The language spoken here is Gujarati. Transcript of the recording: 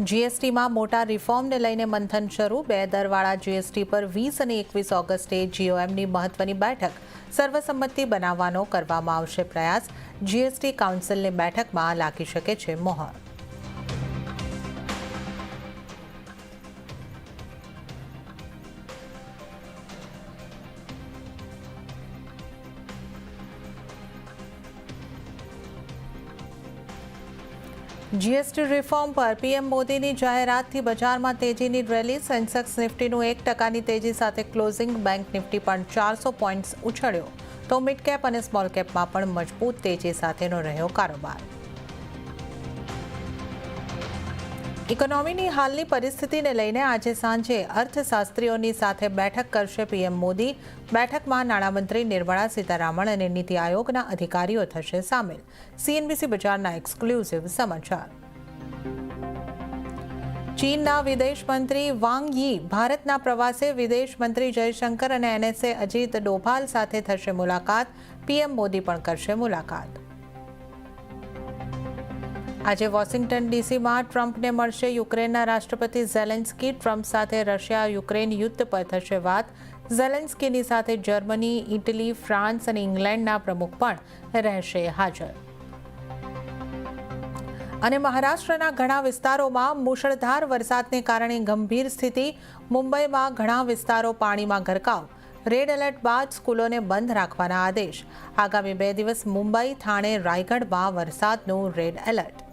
જીએસટીમાં મોટા રિફોર્મને લઈને મંથન શરૂ 2 દરવાળા જીએસટી પર 20 અને 21 ઓગસ્ટે જીઓએમની મહત્વની બેઠક સર્વસંમતિ બનાવવાનો કરવામાં આવશે પ્રયાસ જીએસટી કાઉન્સિલની બેઠકમાં લાગી શકે છે મોહર જીએસટી રિફોર્મ પર પીએમ મોદીની જાહેરાતથી બજારમાં તેજીની રેલી સેન્સેક્સ નિફ્ટીનું 1% તેજી સાથે ક્લોઝિંગ બેંક નિફ્ટી પણ 400 પોઈન્ટ્સ ઉછળ્યો તો મિડ કેપ અને સ્મોલ કેપમાં પણ મજબૂત તેજી સાથેનો રહ્યો કારોબાર ઇકોનોમીની હાલની પરિસ્થિતિને લઈને આજે સાંજે અર્થશાસ્ત્રીઓની સાથે બેઠક કરશે પીએમ મોદી બેઠકમાં નાણામંત્રી નિર્મળા સીતારામન અને નીતિ આયોગના અધિકારીઓ થશે સામેલ સીએનબીસી બજારના એક્સક્લુઝિવ સમાચાર ચીનના વિદેશ મંત્રી વાંગ યી ભારતના પ્રવાસે વિદેશ મંત્રી જયશંકર અને એનએસએ અજીત ડોભાલ સાથે થશે મુલાકાત પીએમ મોદી પણ કરશે મુલાકાત આજે વોશિંગ્ટન ડીસીમાં ટ્રમ્પને મળશે યુક્રેનના રાષ્ટ્રપતિ ઝેલેન્સ્કી ટ્રમ્પ સાથે રશિયા યુક્રેન યુદ્ધ પર થશે વાત ઝેલેન્સ્કીની સાથે જર્મની ઇટલી ફ્રાન્સ અને ઇંગ્લેન્ડના પ્રમુખ પણ રહેશે હાજર અને મહારાષ્ટ્રના ઘણા વિસ્તારોમાં મુશળધાર વરસાદને કારણે ગંભીર સ્થિતિ મુંબઈમાં ઘણા વિસ્તારો પાણીમાં ગરકાવ રેડ એલર્ટ બાદ સ્કૂલોને બંધ રાખવાના આદેશ આગામી 2 દિવસ મુંબઈ થાણે રાયગઢમાં વરસાદનું રેડ એલર્ટ